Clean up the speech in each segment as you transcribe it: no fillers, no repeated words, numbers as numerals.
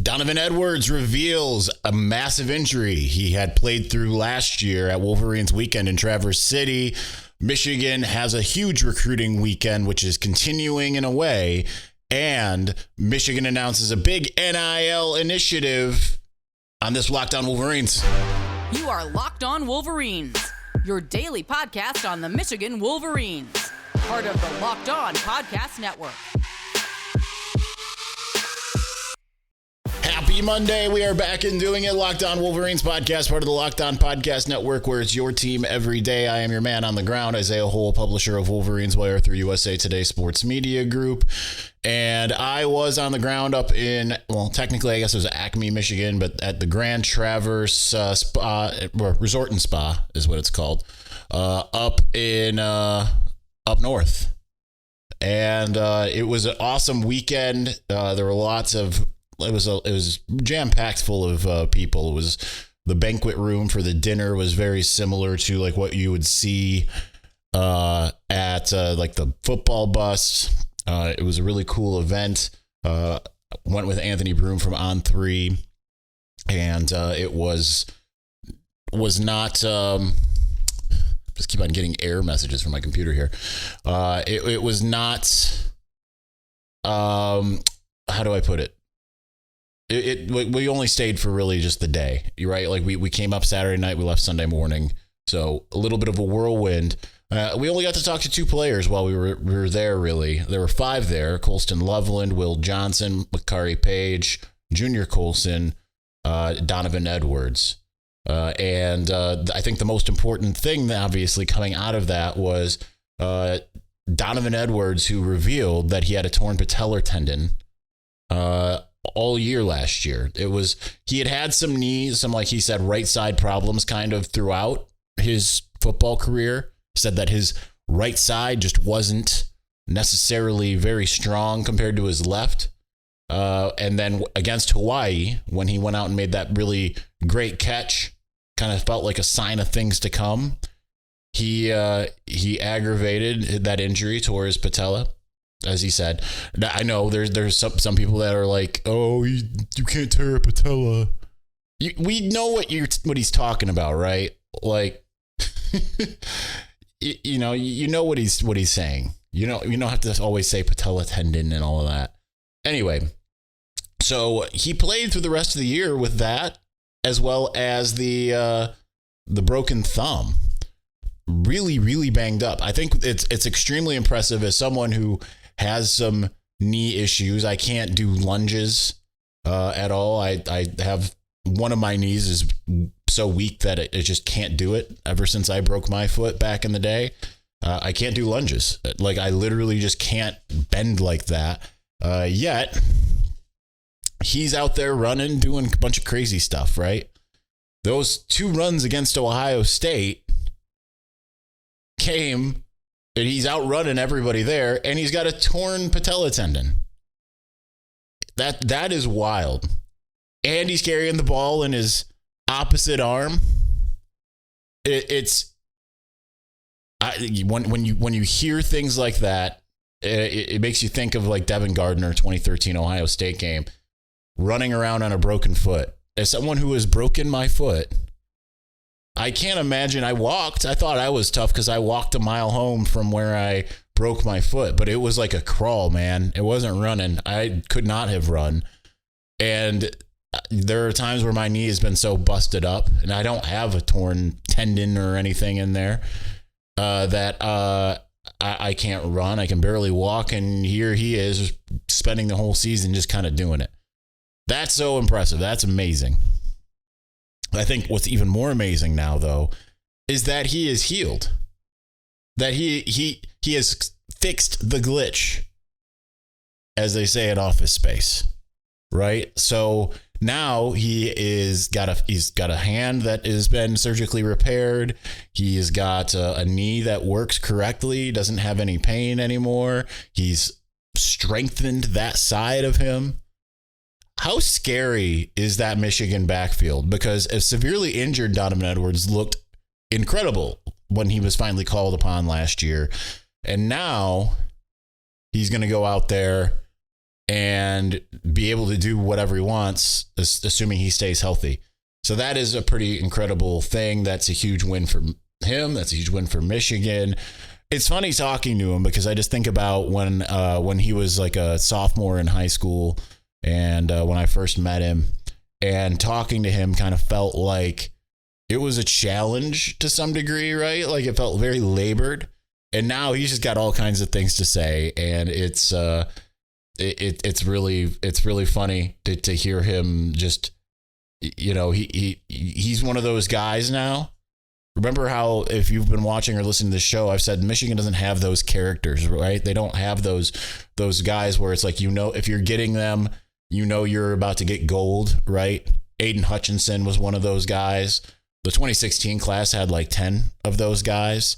Donovan Edwards reveals a massive injury he had played through last year at Wolverines Weekend in Traverse City. Michigan has a huge recruiting weekend, which is continuing in a way. And Michigan announces a big NIL initiative on this Locked On Wolverines. You are Locked On Wolverines, your daily podcast on the Michigan Wolverines, part of the Locked On Podcast Network. Happy Monday. We are back and doing it. Locked On Wolverines podcast, part of the Locked On Podcast Network, where it's your team every day. I am your man on the ground, Isaiah Hole, publisher of Wolverines Wire through USA Today Sports Media Group. And I was on the ground up in, well, technically, I guess it was Acme, Michigan, but at the Grand Traverse Spa, or Resort and Spa is what it's called, up north. And it was an awesome weekend. There were lots of, it was jam-packed full of people. It was, the banquet room for the dinner was very similar to like what you would see at like the football bus. It was a really cool event. Went with Anthony Broom from On3, and it was not. Just keep on getting error messages from my computer here. It was not. How do I put it? We only stayed for really just the day, right? Like we came up Saturday night, we left Sunday morning, so a little bit of a whirlwind. We only got to talk to two players while we were there, really. There were five there: Colston Loveland, Will Johnson, Makari Page, Junior Colson, Donovan Edwards. And I think the most important thing, obviously, coming out of that was Donovan Edwards, who revealed that he had a torn patella tendon all year last year. He had some knees, some, like he said, right side problems kind of throughout his football career. Said that his right side just wasn't necessarily very strong compared to his left. And then against Hawaii, when he went out and made that really great catch, kind of felt like a sign of things to come. He aggravated that injury, tore his patella, as he said. I know there's some people that are like, oh, you can't tear a patella. We know what he's talking about, right? Like, you know what he's saying. You don't have to always say patella tendon and all of that. Anyway, so he played through the rest of the year with that, as well as the broken thumb. Really, really banged up. I think it's extremely impressive as someone who has some knee issues. I can't do lunges at all. I have one of my knees is so weak that it just can't do it. Ever since I broke my foot back in the day, I can't do lunges. Like, I literally just can't bend like that. Yet he's out there running, doing a bunch of crazy stuff, right? Those two runs against Ohio State came, and he's out running everybody there, and he's got a torn patella tendon. That is wild. And he's carrying the ball in his opposite arm. When you hear things like that, it makes you think of like Devin Gardner, 2013 Ohio State game, running around on a broken foot. As someone who has broken my foot, I can't imagine. I thought I was tough because I walked a mile home from where I broke my foot, but it was like a crawl, man. It wasn't running. I could not have run. And there are times where my knee has been so busted up, and I don't have a torn tendon or anything in there, that I can't run. I can barely walk, and here he is spending the whole season just kind of doing it. That's so impressive. That's amazing. I think what's even more amazing now, though, is that he is healed. That he has fixed the glitch, as they say in Office Space, right? So now he's got a hand that has been surgically repaired. He's got a knee that works correctly, doesn't have any pain anymore. He's strengthened that side of him. How scary is that Michigan backfield? Because a severely injured Donovan Edwards looked incredible when he was finally called upon last year. And now he's going to go out there and be able to do whatever he wants, assuming he stays healthy. So that is a pretty incredible thing. That's a huge win for him. That's a huge win for Michigan. It's funny talking to him because I just think about when he was like a sophomore in high school, and when I first met him, and talking to him kind of felt like it was a challenge to some degree, right? Like it felt very labored. And now he's just got all kinds of things to say, and it's really funny to hear him just, you know, he's one of those guys now. Remember how, if you've been watching or listening to the show, I've said Michigan doesn't have those characters, right? They don't have those guys where it's like, you know, if you're getting them, you know, you're about to get gold, right? Aiden Hutchinson was one of those guys. The 2016 class had like 10 of those guys.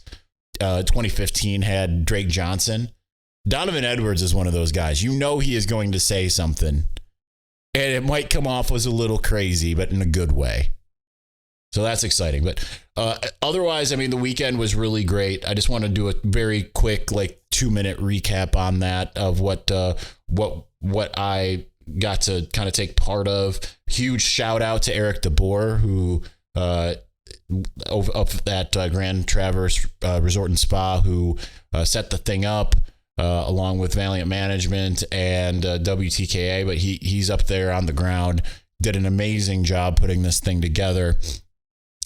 2015 had Drake Johnson. Donovan Edwards is one of those guys. You know, he is going to say something, and it might come off as a little crazy, but in a good way. So that's exciting. But otherwise, I mean, the weekend was really great. I just want to do a very quick, like 2-minute recap on that of what I got to kind of take part of. Huge shout out to Eric DeBoer, who up at Grand Traverse Resort and Spa, who set the thing up along with Valiant Management and WTKA. But he's up there on the ground, did an amazing job putting this thing together.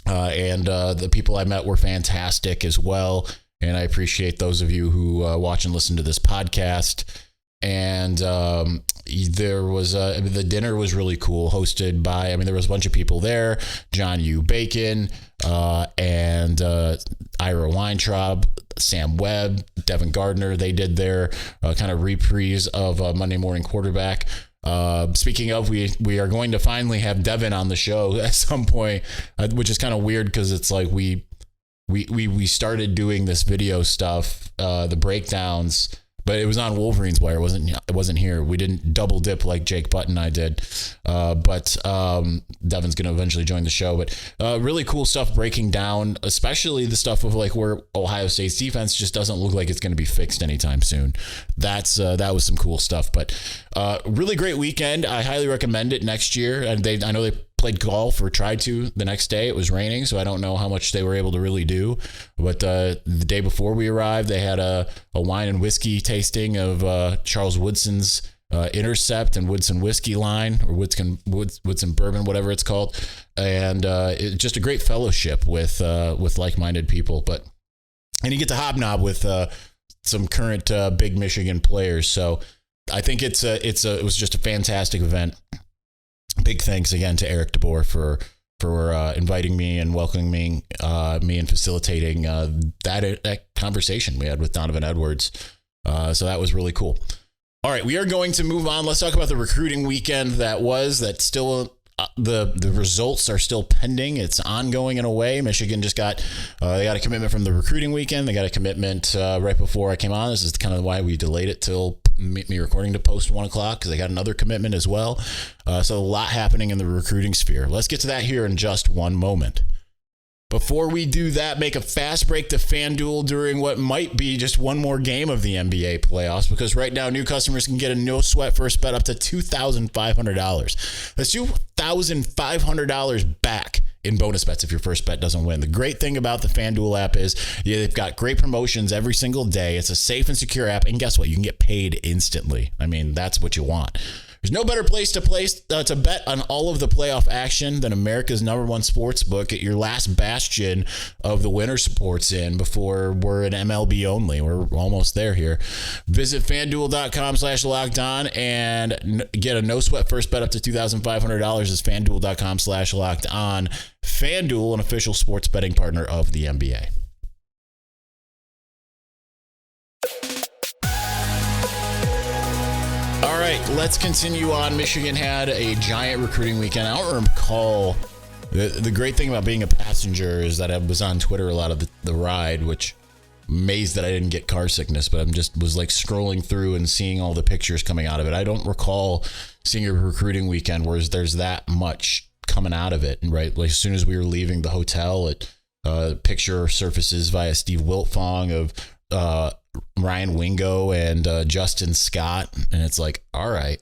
And the people I met were fantastic as well. And I appreciate those of you who watch and listen to this podcast. And there was the dinner was really cool, hosted by, I mean, there was a bunch of people there. John U. Bacon and Ira Weintraub, Sam Webb, Devin Gardner. They did their kind of reprise of Monday Morning Quarterback. Speaking of, we are going to finally have Devin on the show at some point, which is kind of weird because it's like we started doing this video stuff, the breakdowns, but it was on Wolverines Wire. It wasn't here. We didn't double dip like Jake Butt and I did. But Devin's going to eventually join the show. But really cool stuff breaking down, especially the stuff of like where Ohio State's defense just doesn't look like it's going to be fixed anytime soon. That was some cool stuff. But really great weekend. I highly recommend it next year. And I know they played golf or tried to the next day. It was raining, so I don't know how much they were able to really do. But the day before we arrived, they had a wine and whiskey tasting of Charles Woodson's Intercept and Woodson whiskey line, or Woodson bourbon, whatever it's called. And just a great fellowship with like-minded people. And you get to hobnob with some current big Michigan players. So I think it was just a fantastic event. Big thanks again to Eric DeBoer for inviting me and welcoming me and facilitating that conversation we had with Donovan Edwards. So that was really cool. All right, we are going to move on. Let's talk about the recruiting weekend that still the results are still pending. It's ongoing in a way. Michigan just got a commitment from the recruiting weekend. They got a commitment right before I came on. This is kind of why we delayed it till me recording to post 1 o'clock, because they got another commitment as well. So a lot happening in the recruiting sphere. Let's get to that here in just one moment. Before we do that, make a fast break to FanDuel during what might be just one more game of the NBA playoffs, because right now new customers can get a no sweat first bet up to $2,500. That's $2,500 back in bonus bets if your first bet doesn't win. The great thing about the FanDuel app is they've got great promotions every single day. It's a safe and secure app, and guess what? You can get paid instantly. I mean, that's what you want. There's no better place to bet on all of the playoff action than America's #1 sports book at your last bastion of the winter sports before we're an MLB only. We're almost there here. Visit FanDuel.com/lockedon and get a no sweat first bet up to $2,500. It's FanDuel.com/lockedon. FanDuel, an official sports betting partner of the NBA. All right, let's continue on. Michigan had a giant recruiting weekend. I don't recall. The great thing about being a passenger is that I was on Twitter a lot of the ride, which I'm amazed that I didn't get car sickness, but was like scrolling through and seeing all the pictures coming out of it. I don't recall seeing a recruiting weekend where there's that much coming out of it. Right, like as soon as we were leaving the hotel, picture surfaces via Steve Wiltfong of Ryan Wingo and Justin Scott. And it's like, all right,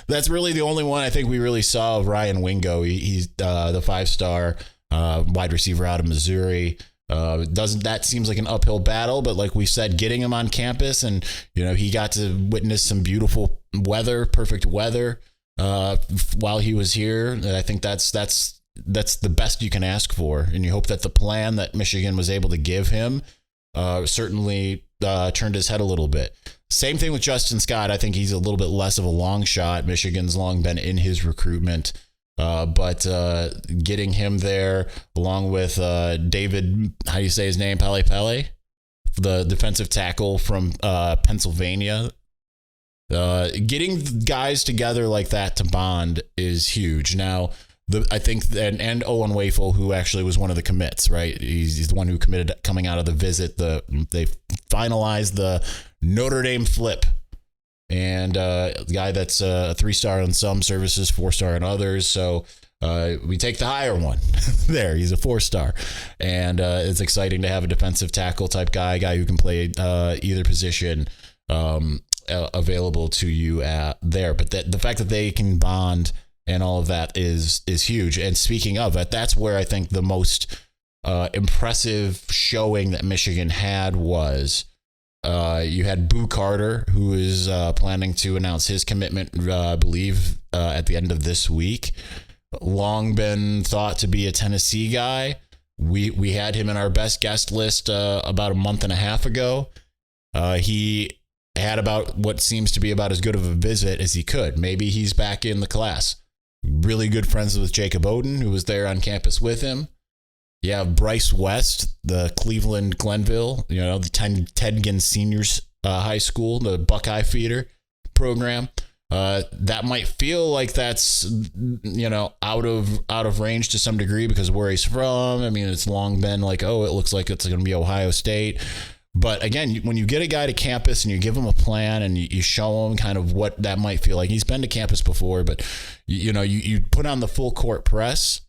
that's really the only one I think we really saw of Ryan Wingo. He's the 5-star wide receiver out of Missouri. That seems like an uphill battle, but like we said, getting him on campus and, he got to witness some beautiful weather, perfect weather while he was here. I think that's the best you can ask for. And you hope that the plan that Michigan was able to give him certainly turned his head a little bit. Same thing with Justin Scott. I think he's a little bit less of a long shot. Michigan's long been in his recruitment. But getting him there along with David, how do you say his name? Pele, the defensive tackle from Pennsylvania. Getting guys together like that to bond is huge. Now, I think and Owen Wafel, who actually was one of the commits, right? He's the one who committed coming out of the visit. They finalized the Notre Dame flip. And the guy that's a 3-star on some services, 4-star on others. So we take the higher one there. He's a 4-star. And it's exciting to have a defensive tackle type guy who can play either position available to you there. But the fact that they can bond and all of that is huge. And speaking of it, that's where I think the most impressive showing that Michigan had was you had Boo Carter, who is planning to announce his commitment, I believe, at the end of this week. Long been thought to be a Tennessee guy. We had him in our best guest list about a month and a half ago. He had about what seems to be about as good of a visit as he could. Maybe he's back in the class. Really good friends with Jacob Oden, who was there on campus with him. You have Bryce West, the Cleveland Glenville, the Tedgen Seniors High School, the Buckeye Feeder program. That might feel like that's, out of range to some degree because of where he's from. I mean, it's long been like, oh, it looks like it's going to be Ohio State. But again, when you get a guy to campus and you give him a plan and you show him kind of what that might feel like, he's been to campus before, but you put on the full court press,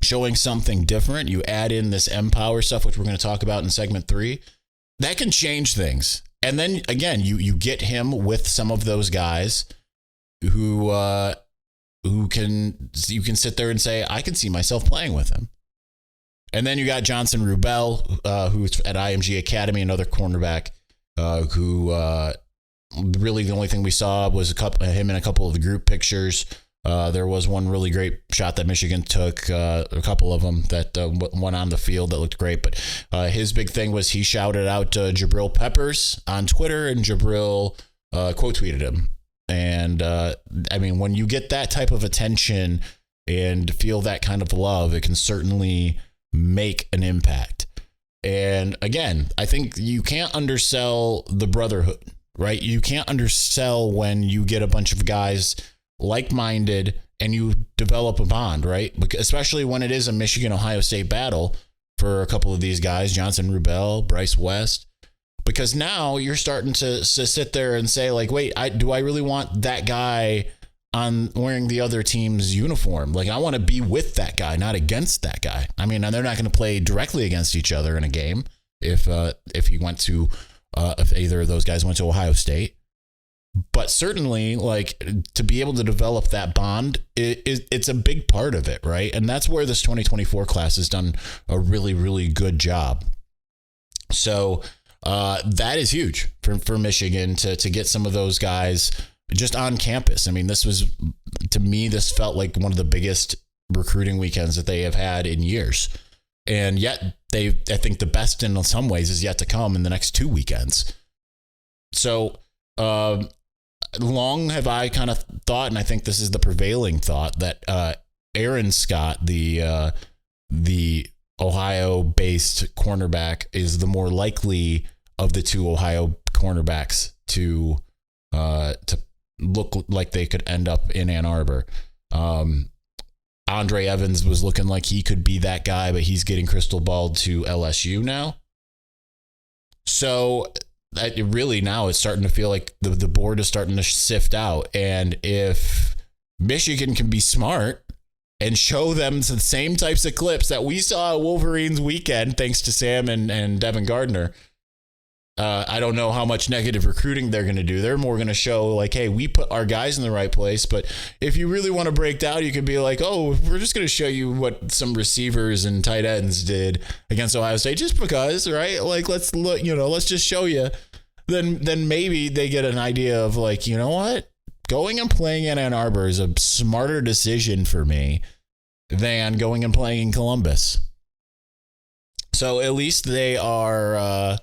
showing something different. You add in this Empower stuff, which we're going to talk about in segment 3. That can change things. And then again, you get him with some of those guys who you can sit there and say, I can see myself playing with him. And then you got Johnson Rubel, who's at IMG Academy, another cornerback, who really the only thing we saw was him in a couple of the group pictures. There was one really great shot that Michigan took, a couple of them that went on the field that looked great. But his big thing was he shouted out Jabril Peppers on Twitter, and Jabril quote tweeted him. And I mean, when you get that type of attention and feel that kind of love, it can certainly make an impact. And again, I think you can't undersell the brotherhood, right? You can't undersell when you get a bunch of guys like-minded and you develop a bond, right? Especially when it is a Michigan-Ohio State battle for a couple of these guys, Johnson Rubel, Bryce West, because now you're starting to sit there and say like, wait, do I really want that guy on wearing the other team's uniform? Like, I want to be with that guy, not against that guy. I mean, they're not going to play directly against each other in a game if he went to if either of those guys went to Ohio State. But certainly, like, to be able to develop that bond, it's a big part of it, right? And that's where this 2024 class has done a really, really good job. So that is huge for Michigan to get some of those guys just on campus. I mean, this felt like one of the biggest recruiting weekends that they have had in years. And yet I think the best in some ways is yet to come in the next 2 weekends. So long have I kind of thought, and I think this is the prevailing thought, that Aaron Scott, the Ohio-based cornerback, is the more likely of the two Ohio cornerbacks to look like they could end up in Ann Arbor. Andre Evans was looking like he could be that guy, but he's getting crystal balled to LSU now. So really now it's starting to feel like the board is starting to sift out. And if Michigan can be smart and show them the same types of clips that we saw at Wolverines Weekend, thanks to Sam and Devin Gardner, I don't know how much negative recruiting they're going to do. They're more going to show like, hey, we put our guys in the right place. But if you really want to break down, you could be like, oh, we're just going to show you what some receivers and tight ends did against Ohio State just because, right? Like, let's look, let's just show you. Then maybe they get an idea of like, you know what? Going and playing in Ann Arbor is a smarter decision for me than going and playing in Columbus. So at least they are...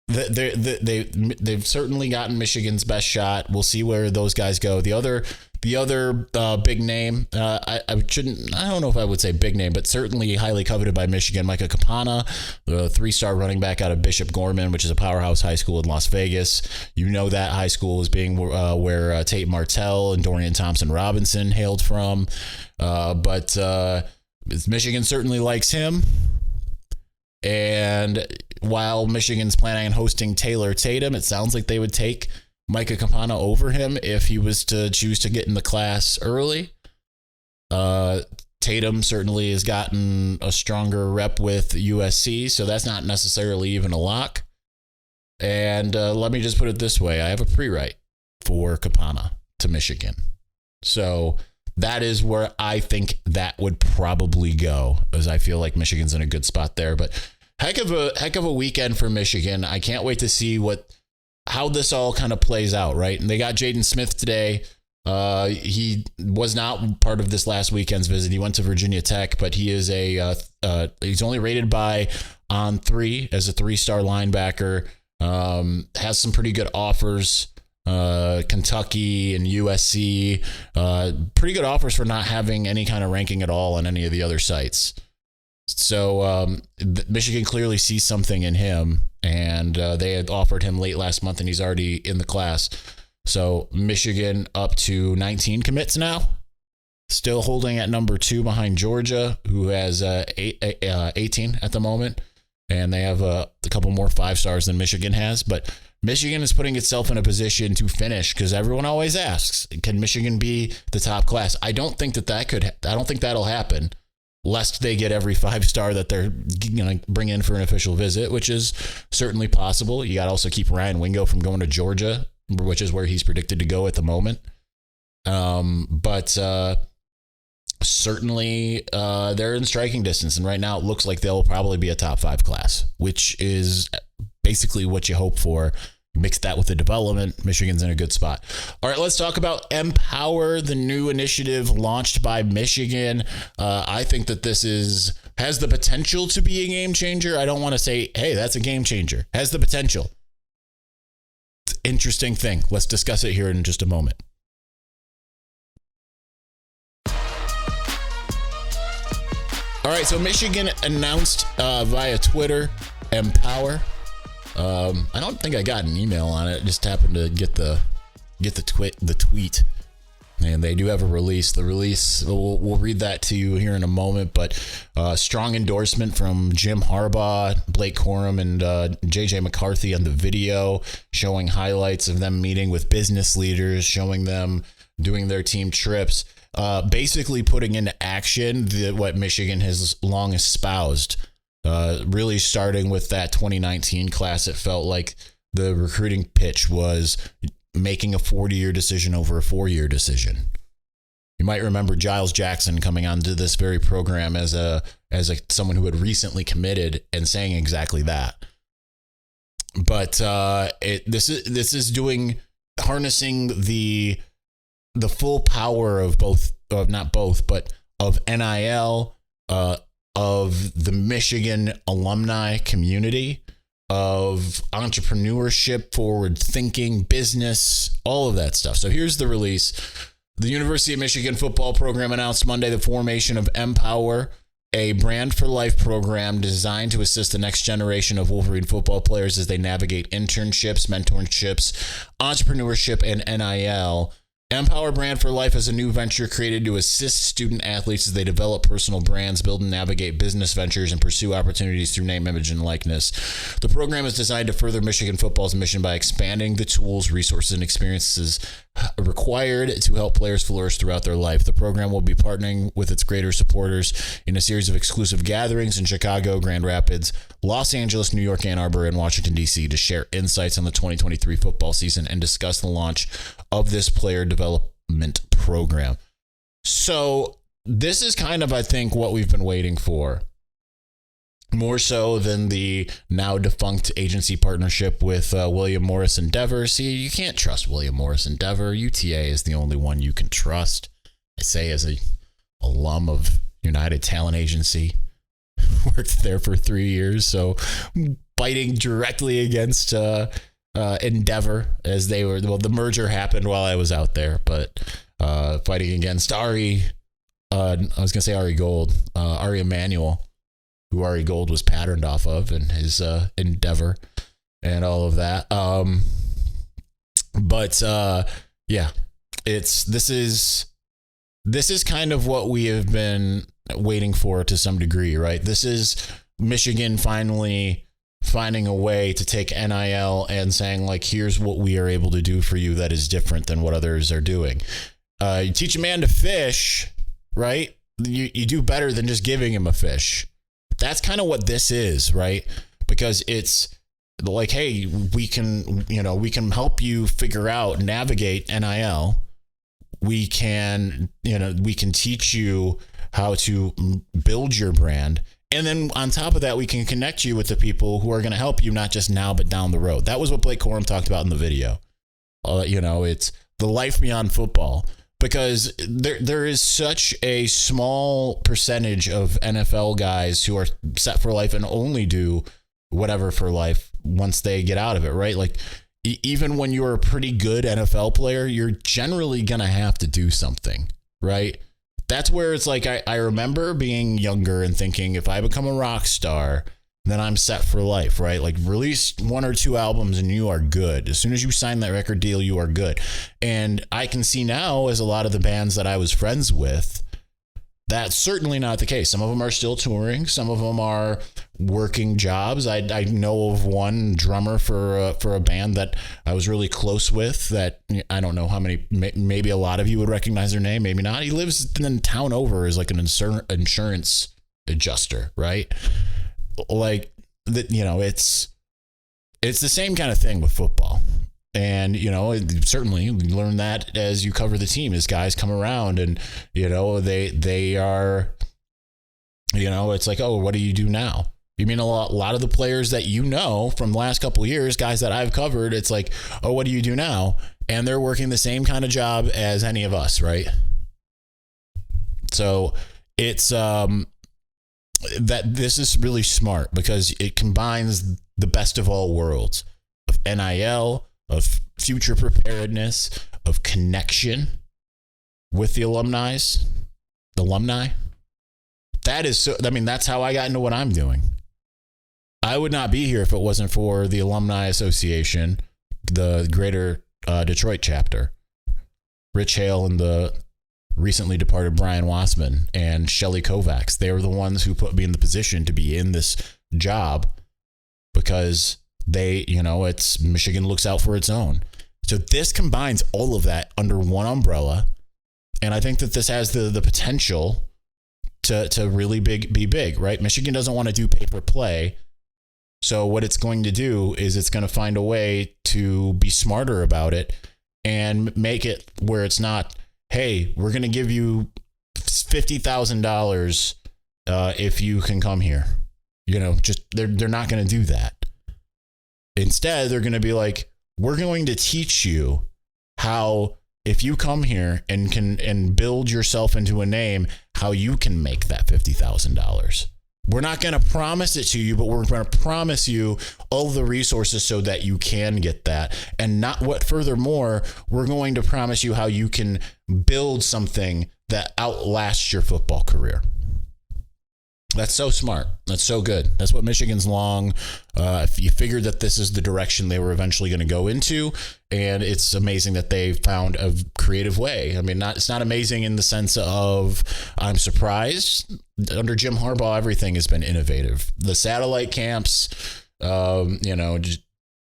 They've certainly gotten Michigan's best shot. We'll see where those guys go. The other big name, I don't know if I would say big name, but certainly highly coveted by Michigan, Micah Kapana, the 3-star running back out of Bishop Gorman, which is a powerhouse high school in Las Vegas. You know that high school is being where Tate Martell and Dorian Thompson-Robinson hailed from. But Michigan certainly likes him. And while Michigan's planning on hosting Taylor Tatum, it sounds like they would take Micah Kapana over him if he was to choose to get in the class early. Tatum certainly has gotten a stronger rep with USC, so that's not necessarily even a lock. And let me just put it this way. I have a pre-write for Kapana to Michigan. So that is where I think that would probably go, as I feel like Michigan's in a good spot there. But heck of a weekend for Michigan. I can't wait to see how this all kind of plays out, right? And they got Jaden Smith today. He was not part of this last weekend's visit. He went to Virginia Tech, but he is he's only rated by On3 as a 3-star linebacker. Has some pretty good offers. Kentucky and USC, pretty good offers for not having any kind of ranking at all on any of the other sites. So Michigan clearly sees something in him, and they had offered him late last month, and he's already in the class. So Michigan up to 19 commits now, still holding at number 2 behind Georgia, who has 18 at the moment, and they have a couple more 5-stars than Michigan has, but Michigan is putting itself in a position to finish because everyone always asks, can Michigan be the top class? I don't think I don't think that'll happen lest they get every 5-star that they're going to bring in for an official visit, which is certainly possible. You got to also keep Ryan Wingo from going to Georgia, which is where he's predicted to go at the moment. But certainly they're in striking distance. And right now it looks like they'll probably be a top 5 class, which is basically what you hope for. Mix that with the development. Michigan's in a good spot. All right, let's talk about Empower, the new initiative launched by Michigan. I think that this has the potential to be a game changer. I don't want to say, hey, that's a game changer. Has the potential. It's an interesting thing. Let's discuss it here in just a moment. All right, so Michigan announced via Twitter, Empower. I don't think I got an email on it. I just happened to get the tweet, and they do have a release. The release, we'll read that to you here in a moment. But strong endorsement from Jim Harbaugh, Blake Corum, and JJ McCarthy on the video, showing highlights of them meeting with business leaders, showing them doing their team trips, basically putting into action what Michigan has long espoused. Really starting with that 2019 class, it felt like the recruiting pitch was making a 40-year decision over a 4-year decision. You might remember Giles Jackson coming onto this very program as someone who had recently committed and saying exactly that. But this is harnessing the full power of of NIL, of the Michigan alumni community, of entrepreneurship, forward thinking, business, all of that stuff. So here's the release. The University of Michigan football program announced Monday the formation of Empower, a brand for life program designed to assist the next generation of Wolverine football players as they navigate internships, mentorships, entrepreneurship, and NIL. Empower Brand for Life is a new venture created to assist student athletes as they develop personal brands, build and navigate business ventures, and pursue opportunities through name, image, and likeness. The program is designed to further Michigan football's mission by expanding the tools, resources, and experiences required to help players flourish throughout their life. The program will be partnering with its greater supporters in a series of exclusive gatherings in Chicago, Grand Rapids, Los Angeles, New York, Ann Arbor, and Washington, D.C. to share insights on the 2023 football season and discuss the launch of this player development program. So this is kind of, I think, what we've been waiting for. More so than the now defunct agency partnership with William Morris Endeavor. See, you can't trust William Morris Endeavor. UTA is the only one you can trust. I say as a alum of United Talent Agency. Worked there for 3 years. So fighting directly against Endeavor as they were, well, the merger happened while I was out there, but fighting against Ari Gold, Ari Emanuel, who Ari Gold was patterned off of, and his Endeavor and all of that. Yeah, this is kind of what we have been waiting for to some degree, right? This is Michigan finally finding a way to take NIL and saying, like, here's what we are able to do for you that is different than what others are doing. You teach a man to fish, right? You do better than just giving him a fish. That's kind of what this is, right? Because it's like, hey, we can help you figure out, navigate NIL. We can teach you how to build your brand. And then on top of that, we can connect you with the people who are going to help you, not just now, but down the road. That was what Blake Corum talked about in the video. It's the life beyond football, because there is such a small percentage of NFL guys who are set for life and only do whatever for life once they get out of it, right? Like, even when you're a pretty good NFL player, you're generally going to have to do something, right? That's where it's like, I remember being younger and thinking, if I become a rock star, then I'm set for life, right? Like, release 1 or 2 albums and you are good. As soon as you sign that record deal, you are good. And I can see now, as a lot of the bands that I was friends with, that's certainly not the case. Some of them are still touring. Some of them are working jobs. I know of one drummer for a band that I was really close with, that I don't know how many, maybe a lot of you would recognize their name, maybe not. He lives in town over as like an insurance adjuster, right? Like, it's the same kind of thing with football. And, certainly you learn that as you cover the team, as guys come around and, they are, it's like, oh, what do you do now? You mean a lot of the players that from the last couple of years, guys that I've covered, it's like, oh, what do you do now? And they're working the same kind of job as any of us, right? So it's that this is really smart, because it combines the best of all worlds of NIL, of future preparedness, of connection with the alumni. That is so, that's how I got into what I'm doing. I would not be here if it wasn't for the Alumni Association, the greater Detroit chapter. Rich Hale and the recently departed Brian Wassman and Shelly Kovacs. They were the ones who put me in the position to be in this job, because it's Michigan looks out for its own. So this combines all of that under one umbrella. And I think that this has the potential to really be big, right? Michigan doesn't want to do pay per play. So what it's going to do is it's going to find a way to be smarter about it and make it where it's not, hey, we're going to give you $50,000 if you can come here. They're not going to do that. Instead, they're going to be like, we're going to teach you how, if you come here and build yourself into a name, how you can make that $50,000. We're not going to promise it to you, but we're going to promise you all the resources so that you can get that. And furthermore, we're going to promise you how you can build something that outlasts your football career. That's so smart. That's so good. That's what Michigan's long. If you figured that this is the direction they were eventually going to go into, and it's amazing that they found a creative way. I mean, it's not amazing in the sense of I'm surprised. Under Jim Harbaugh, everything has been innovative. The satellite camps, just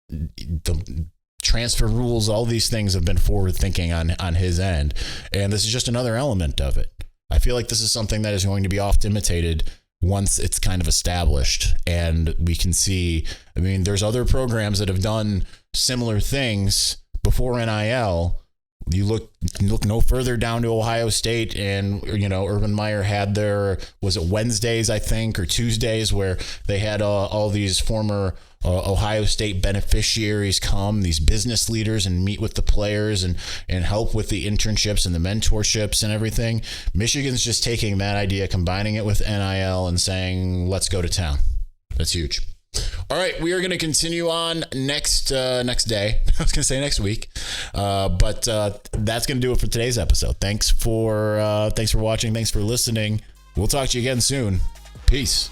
the transfer rules, all these things have been forward thinking on his end, and this is just another element of it. I feel like this is something that is going to be oft imitated once it's kind of established, and we can see, I mean, there's other programs that have done similar things before NIL. You look no further down to Ohio State, and Urban Meyer had their, was it Wednesdays, I think, or Tuesdays, where they had all these former Ohio State beneficiaries come, these business leaders, and meet with the players and help with the internships and the mentorships and everything. Michigan's just taking that idea, combining it with NIL, and saying, let's go to town. That's huge. All right, we are going to continue on next day. I was going to say next week, but that's going to do it for today's episode. Thanks for watching. Thanks for listening. We'll talk to you again soon. Peace.